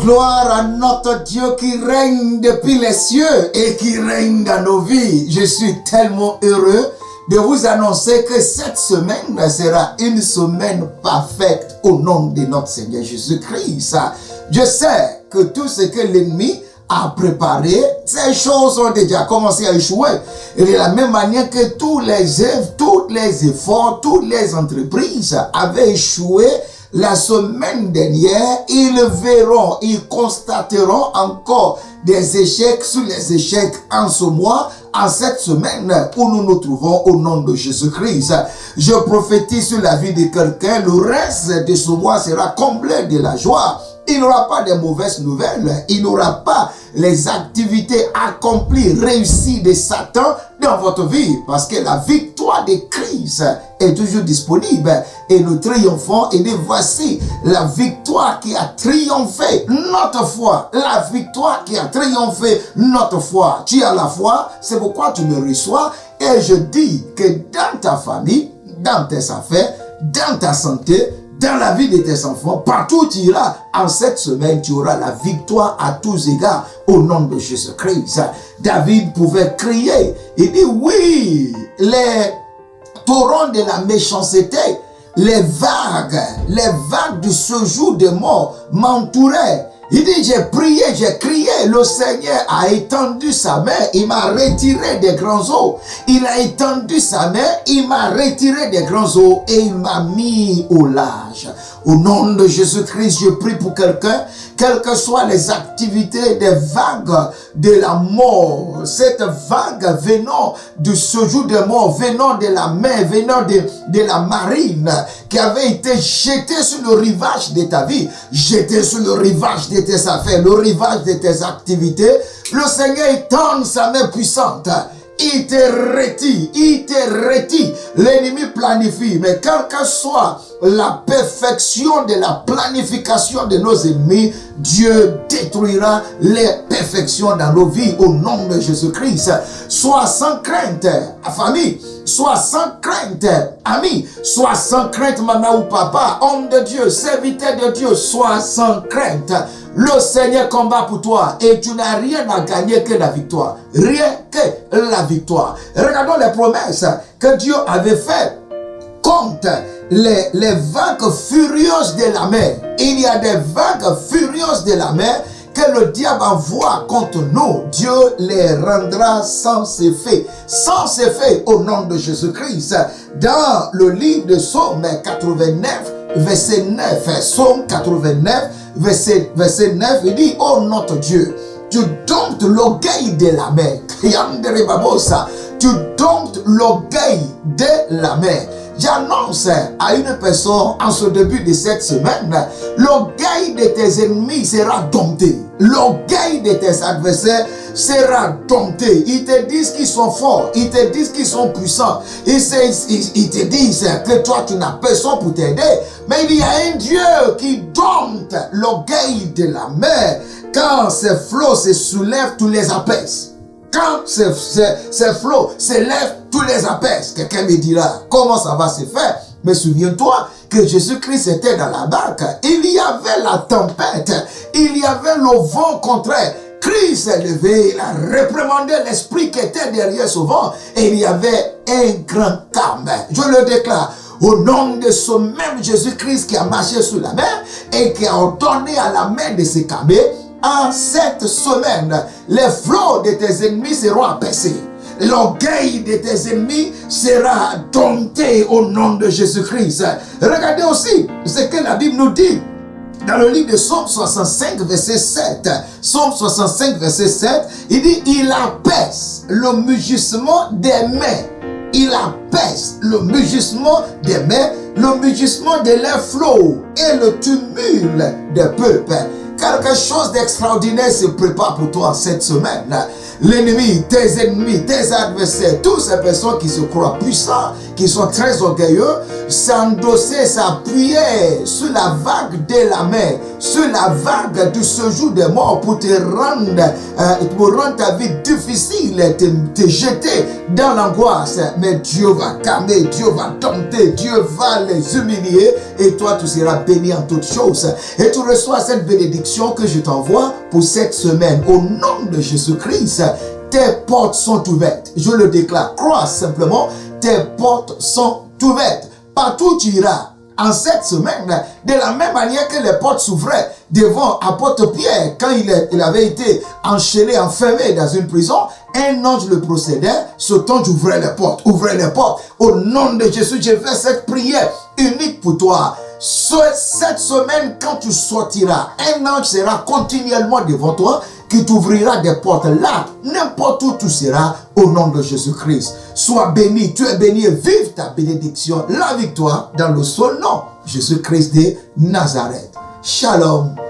Gloire à notre Dieu qui règne depuis les cieux et qui règne dans nos vies. Je suis tellement heureux de vous annoncer que cette semaine sera une semaine parfaite au nom de notre Seigneur Jésus-Christ. Je sais que tout ce que l'ennemi a préparé, ces choses ont déjà commencé à échouer. Et de la même manière que tous les efforts, toutes les entreprises avaient échoué la semaine dernière, ils verront, ils constateront encore des échecs sur les échecs en ce mois, en cette semaine où nous nous trouvons au nom de Jésus-Christ. Je prophétise sur la vie de quelqu'un, le reste de ce mois sera comblé de la joie. Il n'aura pas de mauvaises nouvelles, il n'aura pas les activités accomplies, réussies de Satan dans votre vie, parce que la victoire de Christ est toujours disponible et nous triomphons et nous voici la victoire qui a triomphé notre foi, la victoire qui a triomphé notre foi. Tu as la foi, c'est pourquoi tu me reçois et je dis que dans ta famille, dans tes affaires, dans ta santé, dans la vie de tes enfants, partout où tu iras, en cette semaine, tu auras la victoire à tous égards au nom de Jésus-Christ. David pouvait crier, il dit oui, les torrents de la méchanceté, les vagues du séjour des morts m'entouraient. Il dit, j'ai prié, j'ai crié, le Seigneur a étendu sa main, il m'a retiré des grands eaux. Il a étendu sa main, il m'a retiré des grands eaux et il m'a mis au large. Au nom de Jésus-Christ, je prie pour quelqu'un, quelles que soient les activités des vagues de la mort, cette vague venant du séjour des morts, venant de la mer, venant de la marine, qui avait été jetée sur le rivage de ta vie, jetée sur le rivage de tes affaires, le rivage de tes activités, le Seigneur étend sa main puissante. Il te retire, l'ennemi planifie, mais quelle que soit la perfection de la planification de nos ennemis, Dieu détruira les perfections dans nos vies au nom de Jésus-Christ. Sois sans crainte, famille, sois sans crainte, ami, sois sans crainte, maman ou papa, homme de Dieu, serviteur de Dieu, sois sans crainte. Le Seigneur combat pour toi et tu n'as rien à gagner que la victoire. Rien que la victoire. Regardons les promesses que Dieu avait faites contre les vagues furieuses de la mer. Il y a des vagues furieuses de la mer que le diable envoie contre nous. Dieu les rendra sans effet. Sans effet au nom de Jésus-Christ. Dans le livre de Psaume 89, verset 9, Psaume 89, verset 9, il dit, oh notre Dieu, tu domptes l'orgueil de la mer. Tu domptes l'orgueil de la mer. J'annonce à une personne en ce début de cette semaine, l'orgueil de tes ennemis sera dompté. L'orgueil de tes adversaires sera dompté. Ils te disent qu'ils sont forts, ils te disent qu'ils sont puissants. Ils te disent que toi tu n'as personne pour t'aider. Mais il y a un Dieu qui dompte l'orgueil de la mer. Quand ces flots se soulèvent, tu les apaisent. Quand ces flots s'élèvent, tous les apaisent. Quelqu'un me dira, comment ça va se faire? Mais souviens-toi que Jésus-Christ était dans la barque. Il y avait la tempête. Il y avait le vent contraire. Christ s'est levé, il a réprimandé l'esprit qui était derrière ce vent. Et il y avait un grand calme. Je le déclare. Au nom de ce même Jésus-Christ qui a marché sur la mer et qui a ordonné à la mer de se calmer, en cette semaine, les flots de tes ennemis seront apaisés. L'orgueil de tes ennemis sera dompté au nom de Jésus-Christ. Regardez aussi ce que la Bible nous dit dans le livre de Psaume 65, verset 7. Psaume 65, verset 7, il dit, il apaise le mugissement des mers. Il apaise le mugissement des mers, le mugissement de leurs flots et le tumulte des peuples. Quelque chose d'extraordinaire se prépare pour toi cette semaine. L'ennemi, tes ennemis, tes adversaires, toutes ces personnes qui se croient puissants, qui sont très orgueilleux, s'endosser, s'appuyer sur la vague de la mer, sur la vague du séjour des morts pour te rendre ta vie difficile, te jeter dans l'angoisse. Mais Dieu va calmer, Dieu va dompter, Dieu va les humilier et toi tu seras béni en toutes choses. Et tu reçois cette bénédiction que je t'envoie pour cette semaine. Au nom de Jésus-Christ, tes portes sont ouvertes. Je le déclare. Crois simplement, tes portes sont ouvertes. Partout où tu iras, en cette semaine, de la même manière que les portes s'ouvraient devant apôtre Pierre, quand il avait été enchaîné, enfermé dans une prison, un ange le procédait, ce ange ouvrait les portes, Au nom de Jésus, je fais cette prière unique pour toi. Cette semaine, quand tu sortiras, un ange sera continuellement devant toi, qui t'ouvrira des portes là, n'importe où tu seras, au nom de Jésus-Christ. Sois béni, tu es béni et vive ta bénédiction, la victoire dans le seul nom, Jésus-Christ de Nazareth. Shalom.